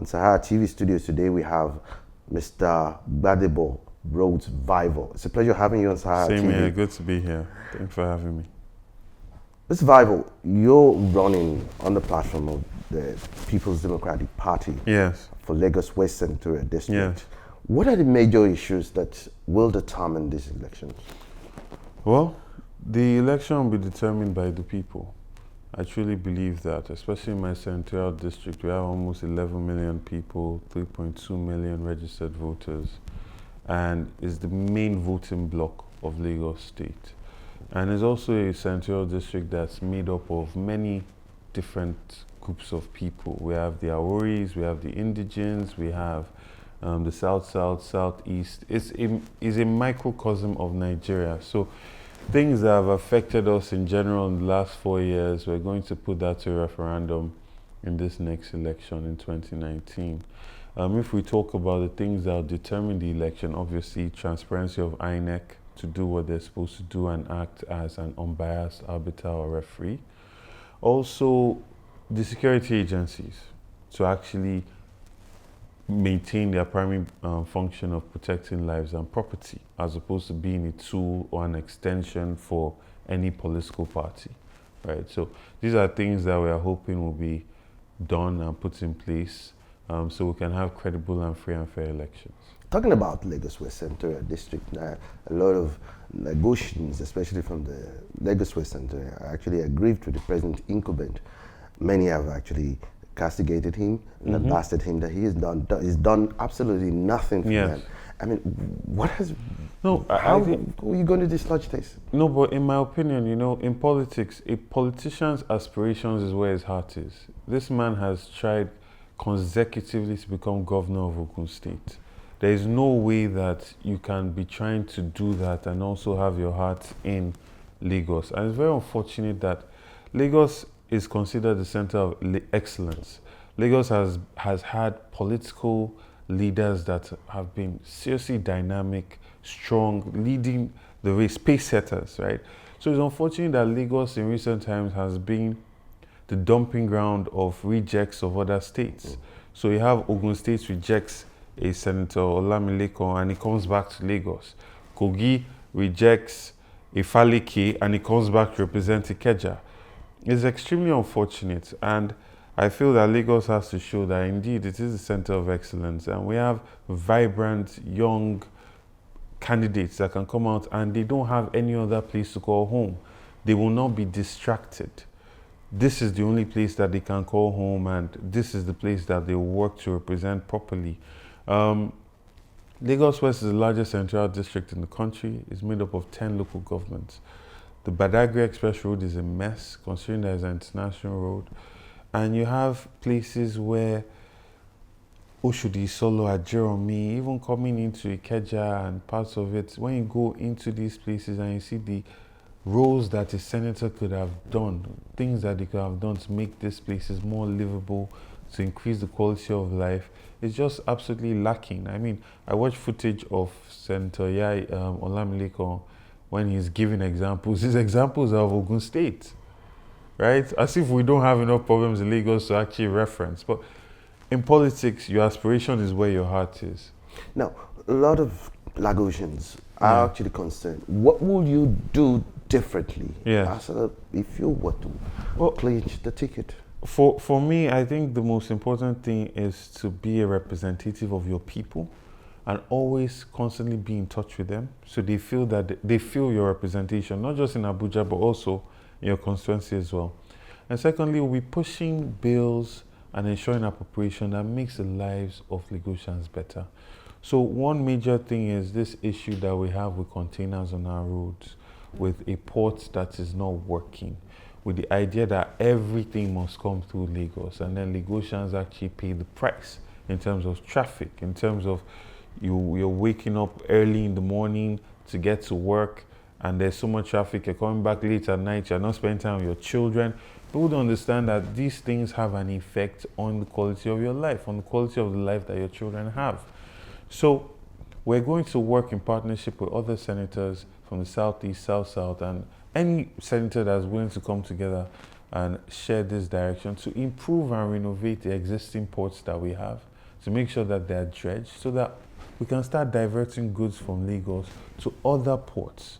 On Saharatv Studios today, we have Mr. Gbadebo, Rhodes-Vivour. It's a pleasure having you on Saharatv. Same here, good to be here. Thanks for having me. Mr. Vivour, you're running on the platform of the People's Democratic Party Yes. for Lagos West Senatorial District. Yes. What are the major issues that will determine these elections? Well, the election will be determined by the people. I truly believe that, especially in my senatorial district, we have almost 11 million people, 3.2 million registered voters, and it's the main voting bloc of Lagos State. And it's also a senatorial district that's made up of many different groups of people. We have the Aworis, we have the indigenes, we have the South, Southeast. It's a microcosm of Nigeria. So things that have affected us in general in the last 4 years, we're going to put that to a referendum in this next election in 2019. If we talk about the things that will determine the election, obviously transparency of INEC to do what they're supposed to do and act as an unbiased arbiter or referee. Also, the security agencies to actually maintain their primary function of protecting lives and property, as opposed to being a tool or an extension for any political party, right? So these are things that we are hoping will be done and put in place so we can have credible and free and fair elections. Talking about Lagos West Senatorial District, a lot of negotiations, especially from the Lagos West Senatorial, are actually aggrieved with the present incumbent. Many have actually castigated him and blasted him that he's done absolutely nothing for them. I mean, what has... No, how I think, are you going to dislodge this? No, but in my opinion, you know, in politics, a politician's aspirations is where his heart is. This man has tried consecutively to become governor of Ogun State. There is no way that you can be trying to do that and also have your heart in Lagos. And it's very unfortunate that Lagos is considered the center of excellence. Lagos has had political leaders that have been seriously dynamic, strong, leading the race, pace setters, right? So it's unfortunate that Lagos in recent times has been the dumping ground of rejects of other states. So you have Ogun State rejects a senator, Olamileko, and he comes back to Lagos. Kogi rejects a Faleke and he comes back to represent Ikeja. It's extremely unfortunate, and I feel that Lagos has to show that indeed it is the center of excellence, and we have vibrant, young candidates that can come out and they don't have any other place to call home. They will not be distracted. This is the only place that they can call home, and this is the place that they will work to represent properly. Lagos West is the largest senatorial district in the country. It's made up of 10 local governments. The Badagry Express Road is a mess, considering that it's an international road. And you have places where Oshodi, Solo, Ajeromi, even coming into Ikeja and parts of it, when you go into these places and you see the roles that a senator could have done, things that they could have done to make these places more livable, to increase the quality of life, it's just absolutely lacking. I mean, I watched footage of Senator Olamileko when he's giving examples. His examples are of Ogun State, right? As if we don't have enough problems in Lagos to actually reference. But in politics, your aspiration is where your heart is. Now, a lot of Lagosians are actually concerned. What will you do differently if you were to clinch the ticket? For me, I think the most important thing is to be a representative of your people and always constantly be in touch with them, so they feel that they feel your representation, not just in Abuja, but also in your constituency as well. And secondly, we'll be pushing bills and ensuring appropriation that makes the lives of Lagosians better. So one major thing is this issue that we have with containers on our roads, with a port that is not working, with the idea that everything must come through Lagos, and then Lagosians actually pay the price in terms of traffic, in terms of you're waking up early in the morning to get to work, and there's so much traffic, you're coming back late at night, you're not spending time with your children. People don't understand that these things have an effect on the quality of your life, on the quality of the life that your children have. So we're going to work in partnership with other senators from the Southeast, South, and any senator that's willing to come together and share this direction to improve and renovate the existing ports that we have to make sure that they're dredged so that we can start diverting goods from Lagos to other ports,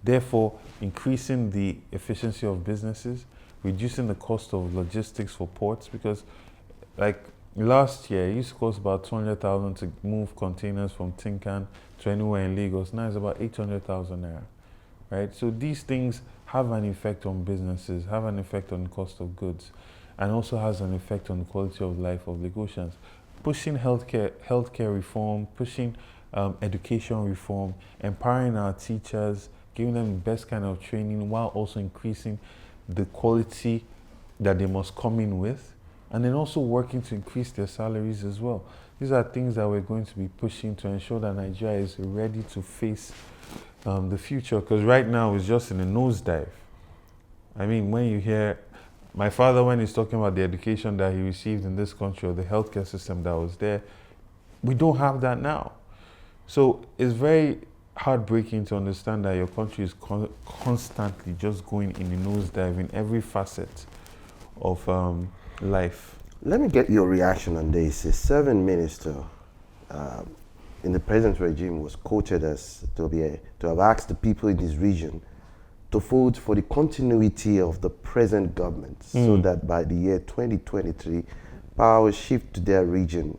therefore increasing the efficiency of businesses, reducing the cost of logistics for ports, because like last year it used to cost about 200,000 to move containers from Tinkan to anywhere in Lagos. Now it's about 800,000 naira, right? So these things have an effect on businesses, have an effect on the cost of goods, and also has an effect on the quality of life of Lagosians. Pushing healthcare reform, pushing education reform, empowering our teachers, giving them the best kind of training while also increasing the quality that they must come in with, and then also working to increase their salaries as well. These are things that we're going to be pushing to ensure that Nigeria is ready to face the future, because right now it's just in a nosedive. I mean, when you hear my father, when he's talking about the education that he received in this country or the healthcare system that was there, we don't have that now. So it's very heartbreaking to understand that your country is constantly just going in a nosedive in every facet of life. Let me get your reaction on this. A serving minister in the present regime was quoted as to have asked the people in his region to vote for the continuity of the present government so that by the year 2023, power will shift to their region.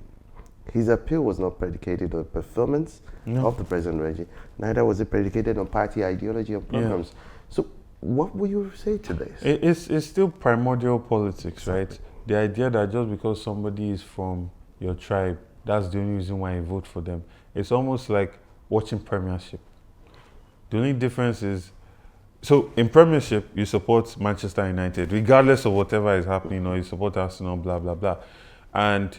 His appeal was not predicated on performance of the present regime, neither was it predicated on party ideology or programs. So what will you say to this? It's still primordial politics, right? The idea that just because somebody is from your tribe, that's the only reason why you vote for them. It's almost like watching Premiership. The only difference is, so in Premiership, you support Manchester United, regardless of whatever is happening, or you support Arsenal, blah, blah, blah. And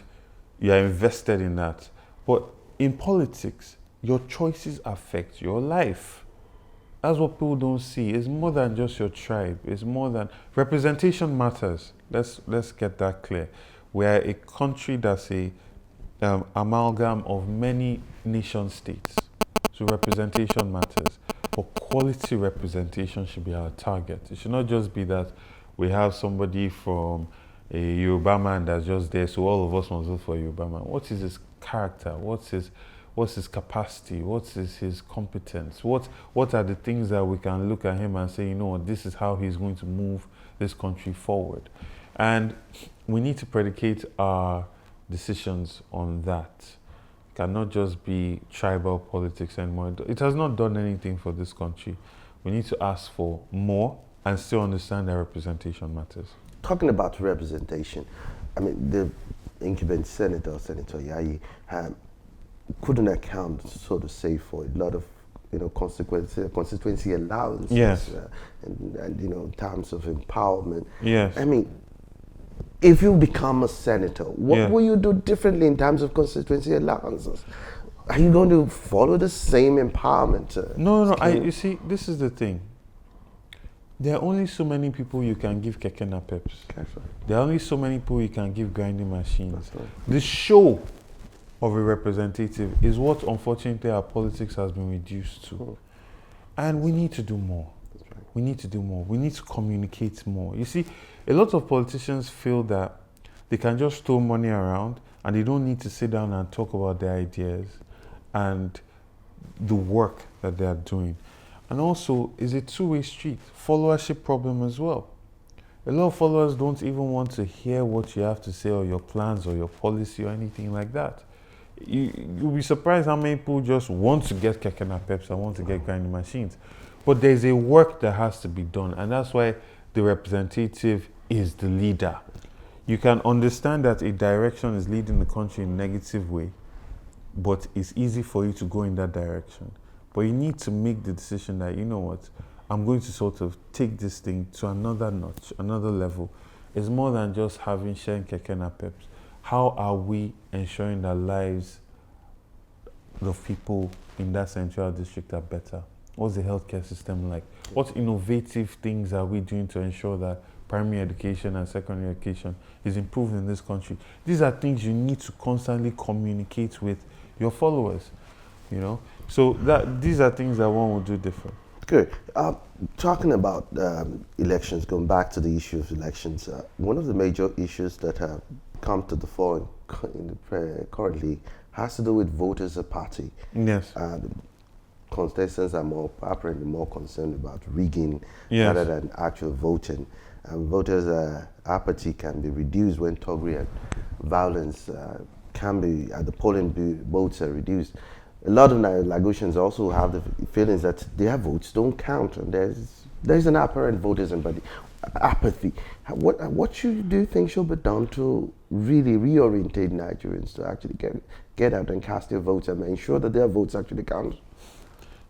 you are invested in that. But in politics, your choices affect your life. That's what people don't see. It's more than just your tribe. It's more than, representation matters. Let's get that clear. We're a country that's a amalgam of many nation states. So representation matters. But quality representation should be our target. It should not just be that we have somebody from a Yoruba man that's just there, so all of us must vote for a Yoruba man. What is his character? What's his capacity? What is his competence? What are the things that we can look at him and say, you know what, this is how he's going to move this country forward? And we need to predicate our decisions on that. It cannot just be tribal politics anymore. It has not done anything for this country. We need to ask for more and still understand that representation matters. Talking about representation, I mean, the incumbent senator, Senator Yayi, couldn't account, so to say, for a lot of constituency allowances, yes. And in terms of empowerment. Yes. I mean, if you become a senator, what will you do differently in terms of constituency allowances? Are you going to follow the same empowerment? No. You see, this is the thing. There are only so many people you can give keke napeps. Right. There are only so many people you can give grinding machines. Right. The show of a representative is what, unfortunately, our politics has been reduced to. And we need to do more. That's right. We need to do more. We need to communicate more. You see, a lot of politicians feel that they can just throw money around and they don't need to sit down and talk about their ideas and the work that they are doing. And also, it's a two-way street. Followership problem as well. A lot of followers don't even want to hear what you have to say or your plans or your policy or anything like that. You'll be surprised how many people just want to get keke napeps and want to get grinding machines. But there's a work that has to be done, and that's why the representative is the leader. You can understand that a direction is leading the country in a negative way, but it's easy for you to go in that direction. But you need to make the decision that, you know what, I'm going to sort of take this thing to another notch, another level. It's more than just sharing keke napeps. How are we ensuring that lives of people in that Senatorial district are better? What's the healthcare system like? What innovative things are we doing to ensure that primary education and secondary education is improved in this country? These are things you need to constantly communicate with your followers, So these are things that one will do different. Good. Talking about elections, going back to the issue of elections, one of the major issues that come to the fore currently has to do with voters a party. Yes. The contestants are apparently more concerned about rigging rather Yes. than actual voting. Voters' apathy can be reduced when thuggery and violence can be at the polling booths are reduced. A lot of Lagosians also have the feelings that their votes don't count, and there's an apparent voters apathy. What do you think should be done to really reorientate Nigerians to actually get out and cast their votes and ensure that their votes actually count?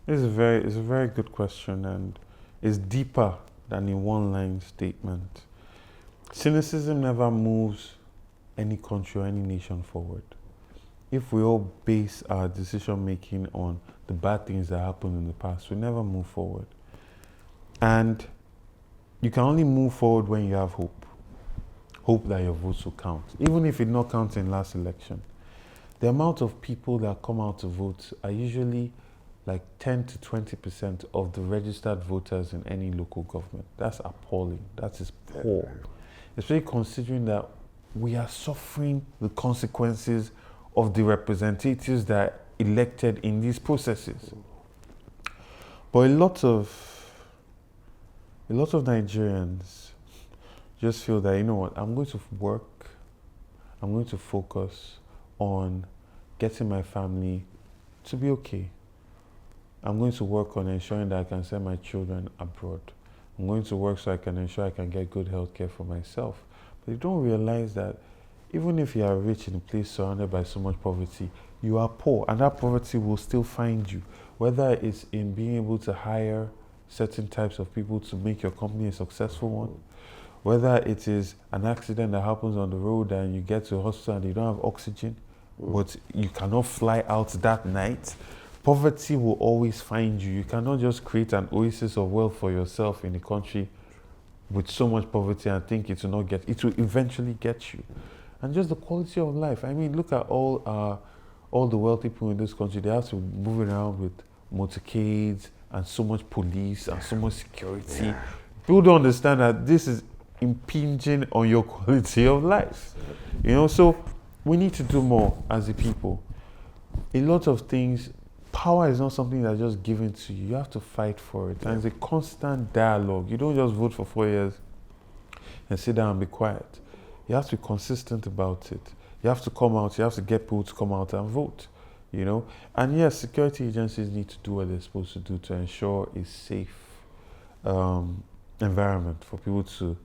It's a very good question, and it's deeper than a one-line statement. Cynicism never moves any country or any nation forward. If we all base our decision making on the bad things that happened in the past, we never move forward. And you can only move forward when you have hope. Hope that your votes will count, even if it not counts in last election. The amount of people that come out to vote are usually like 10 to 20% of the registered voters in any local government. That's appalling. That is poor. Especially considering that we are suffering the consequences of the representatives that are elected in these processes. But a lot of Nigerians just feel that, you know what, I'm going to work, I'm going to focus on getting my family to be okay. I'm going to work on ensuring that I can send my children abroad. I'm going to work so I can ensure I can get good health care for myself. But you don't realize that even if you are rich in a place surrounded by so much poverty, you are poor, and that poverty will still find you. Whether it's in being able to hire certain types of people to make your company a successful one, whether it is an accident that happens on the road and you get to a hospital and you don't have oxygen, but you cannot fly out that night, poverty will always find you. You cannot just create an oasis of wealth for yourself in a country with so much poverty and think it will not get, it will eventually get you. And just the quality of life. I mean, look at all the wealthy people in this country. They have to be moving around with motorcades and so much police and so much security. Yeah. People don't understand that this is impinging on your quality of life. You know, so we need to do more as a people. A lot of things, power is not something that's just given to you. You have to fight for it. And it's a constant dialogue. You don't just vote for 4 years and sit down and be quiet. You have to be consistent about it. You have to come out, you have to get people to come out and vote, you know. And yes, security agencies need to do what they're supposed to do to ensure a safe environment for people to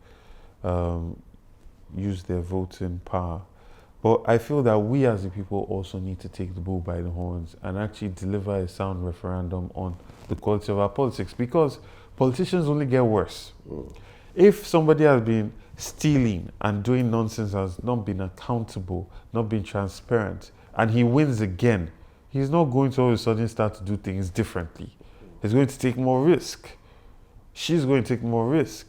use their voting power. But I feel that we as the people also need to take the bull by the horns and actually deliver a sound referendum on the quality of our politics, because politicians only get worse. If somebody has been stealing and doing nonsense, has not been accountable, not been transparent, and he wins again, he's not going to all of a sudden start to do things differently. He's going to take more risk. She's going to take more risk.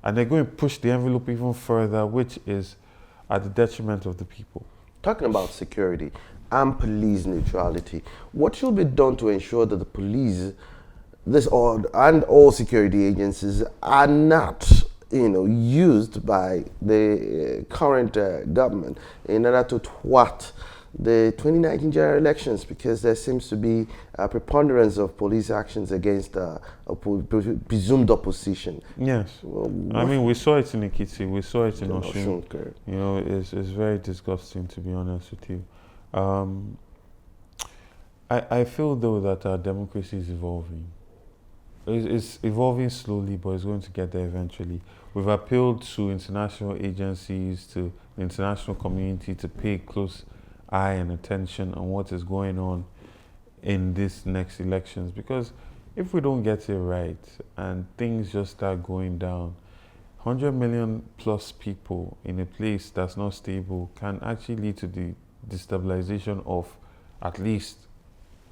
And they're going to push the envelope even further, which is at the detriment of the people. Talking about security and police neutrality, what should be done to ensure that the police, and all security agencies are not, used by the current government in order to thwart the 2019 general elections, because there seems to be a preponderance of police actions against presumed opposition. Yes. I mean, we saw it in Ekiti, we saw it in Osun. You know, it's very disgusting, to be honest with you. I feel, though, that our democracy is evolving. It's evolving slowly, but it's going to get there eventually. We've appealed to international agencies, to the international community to pay close eye and attention on what is going on in this next elections, because if we don't get it right and things just start going down, 100 million plus people in a place that's not stable can actually lead to the destabilization of at least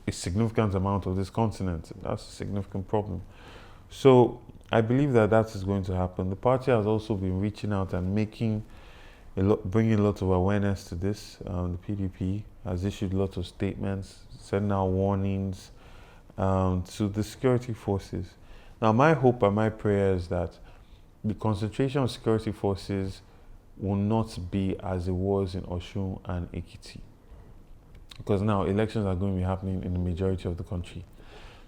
a significant amount of this continent. That's a significant problem. So I believe that is going to happen. The party has also been reaching out and bringing a lot of awareness to this. The PDP has issued a lot of statements, sending out warnings to the security forces. Now, my hope and my prayer is that the concentration of security forces will not be as it was in Osun and Ekiti. Because now elections are going to be happening in the majority of the country.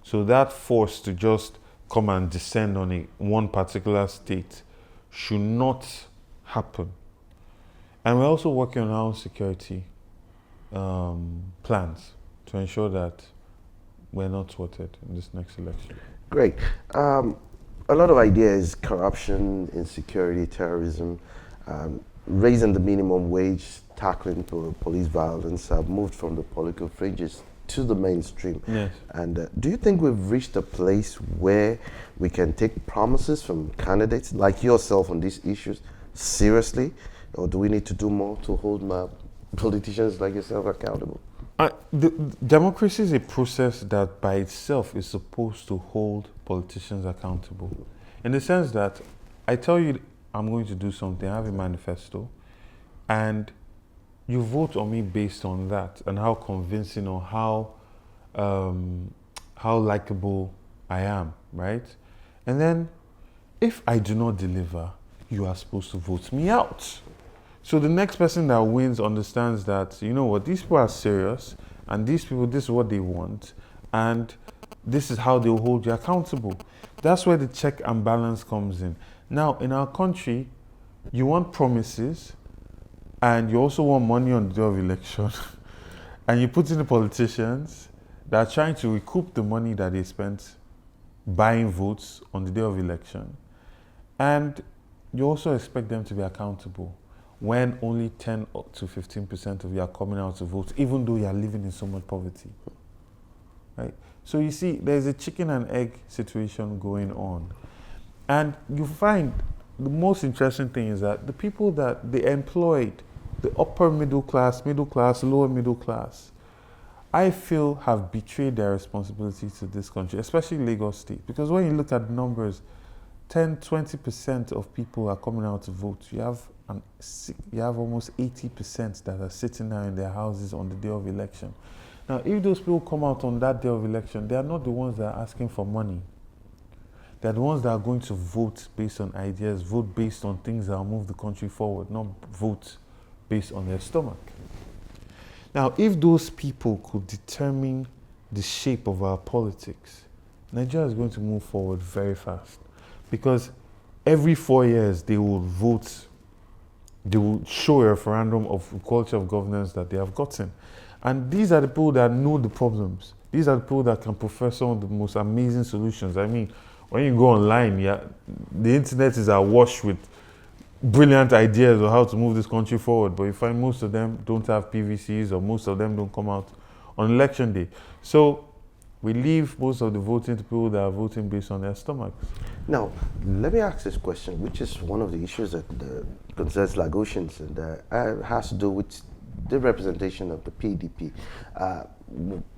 So that force to just come and descend on one particular state should not happen. And we're also working on our own security plans to ensure that we're not thwarted in this next election. Great. A lot of ideas: corruption, insecurity, terrorism, raising the minimum wage, tackling police violence have moved from the political fringes to the mainstream. Yes. And do you think we've reached a place where we can take promises from candidates like yourself on these issues seriously? Or do we need to do more to hold my politicians like yourself accountable? Democracy is a process that by itself is supposed to hold politicians accountable. In the sense that I tell you I'm going to do something, I have a manifesto, and you vote on me based on that and how convincing or how likable I am, right? And then if I do not deliver, you are supposed to vote me out. So the next person that wins understands that, you know what, these people are serious, and these people, this is what they want, and this is how they'll hold you accountable. That's where the check and balance comes in. Now, in our country, you want promises, and you also want money on the day of election, and you put in the politicians that are trying to recoup the money that they spent buying votes on the day of election, and you also expect them to be accountable when only 10 to 15% of you are coming out to vote, even though you are living in so much poverty, right? So you see, there's a chicken and egg situation going on. And you find the most interesting thing is that the people that they employed, the upper middle class, lower middle class, I feel have betrayed their responsibility to this country, especially Lagos State. Because when you look at the numbers, 10-20% of people are coming out to vote. You have almost 80% that are sitting there in their houses on the day of election. Now, if those people come out on that day of election, they are not the ones that are asking for money. They're the ones that are going to vote based on ideas, vote based on things that will move the country forward, not vote based on their stomach. Now, if those people could determine the shape of our politics, Nigeria is going to move forward very fast. Because every 4 years, they will vote, they will show a referendum of quality of governance that they have gotten. And these are the people that know the problems. These are the people that can profess some of the most amazing solutions. I mean, when you go online, the internet is awash with brilliant ideas of how to move this country forward, but you find most of them don't have PVCs or most of them don't come out on election day. So we leave most of the voting to people that are voting based on their stomachs. Now, let me ask this question, which is one of the issues that concerns Lagosians, and has to do with the representation of the PDP.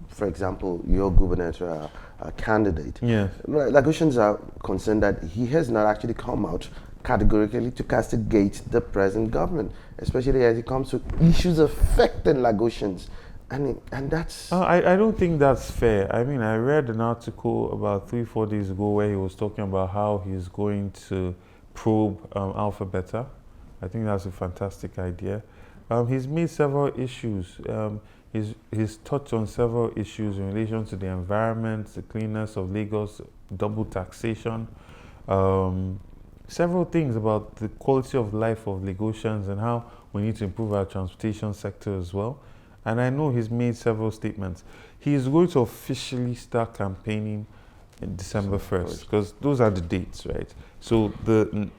For example, your gubernatorial candidate. Yes. Lagosians are concerned that he has not actually come out categorically to castigate the present government, especially as it comes to issues affecting Lagosians. And that's... I don't think that's fair. I mean, I read an article about 3-4 days ago where he was talking about how he's going to probe Alpha Beta. I think that's a fantastic idea. He's made several issues. He's touched on several issues in relation to the environment, the cleanness of Lagos, double taxation, several things about the quality of life of Lagosians and how we need to improve our transportation sector as well. And I know he's made several statements. He is going to officially start campaigning in December 1st, because those are the dates, right? So the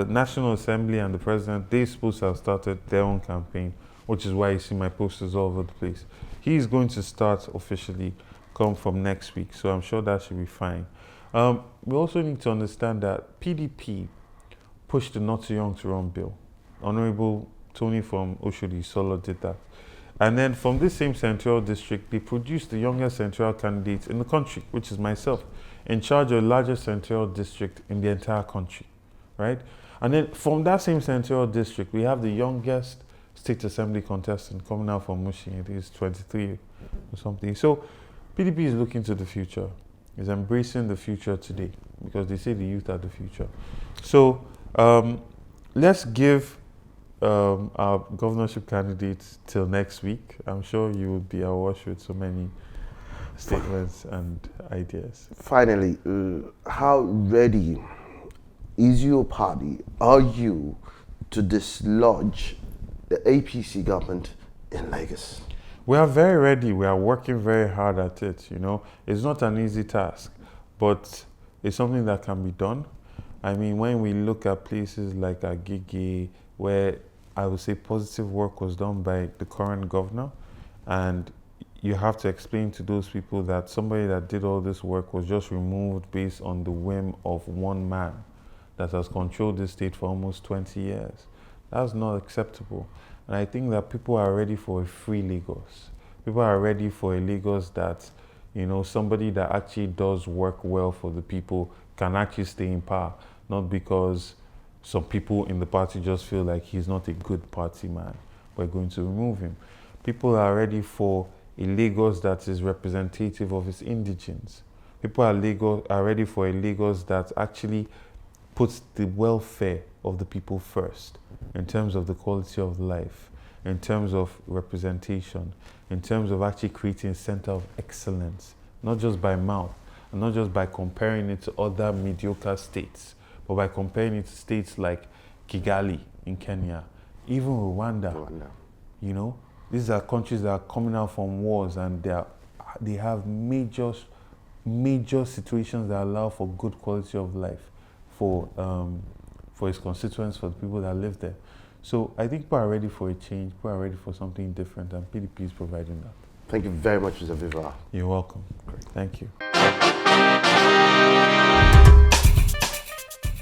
National Assembly and the President, they're supposed to have started their own campaign, which is why you see my posters all over the place. He's going to start officially come from next week, so I'm sure that should be fine. We also need to understand that PDP pushed the Not Too Young to Run bill. Honorable Tony from Oshodi Solo did that. And then from this same Senatorial district, they produced the youngest Senatorial candidate in the country, which is myself, in charge of the largest Senatorial district in the entire country, right? And then from that same Senatorial district, we have the youngest State Assembly contestant coming out from Mushin. It is 23 or something. So PDP is looking to the future, is embracing the future today, because they say the youth are the future. So let's give our governorship candidates till next week. I'm sure you will be awash with so many statements and ideas. Finally, how ready is your party, are you, to dislodge the APC government in Lagos? We are very ready. We are working very hard at it. You know, it's not an easy task, but it's something that can be done. I mean, when we look at places like Agege, where I would say positive work was done by the current governor, and you have to explain to those people that somebody that did all this work was just removed based on the whim of one man that has controlled this state for almost 20 years. That's not acceptable. And I think that people are ready for a free Lagos. People are ready for a Lagos that, you know, somebody that actually does work well for the people can actually stay in power, not because some people in the party just feel like he's not a good party man. We're going to remove him. People are ready for a Lagos that is representative of its indigents. People are ready for a Lagos that actually puts the welfare of the people first in terms of the quality of life, in terms of representation, in terms of actually creating a center of excellence, not just by mouth, and not just by comparing it to other mediocre states, but by comparing it to states like Kigali in Kenya, even Rwanda. You know, these are countries that are coming out from wars, and they have major situations that allow for good quality of life for its constituents, for the people that live there. So I think people are ready for a change, people are ready for something different, and PDP is providing that. Thank you very much, Mr. Vivour. You're welcome. Great. Thank you.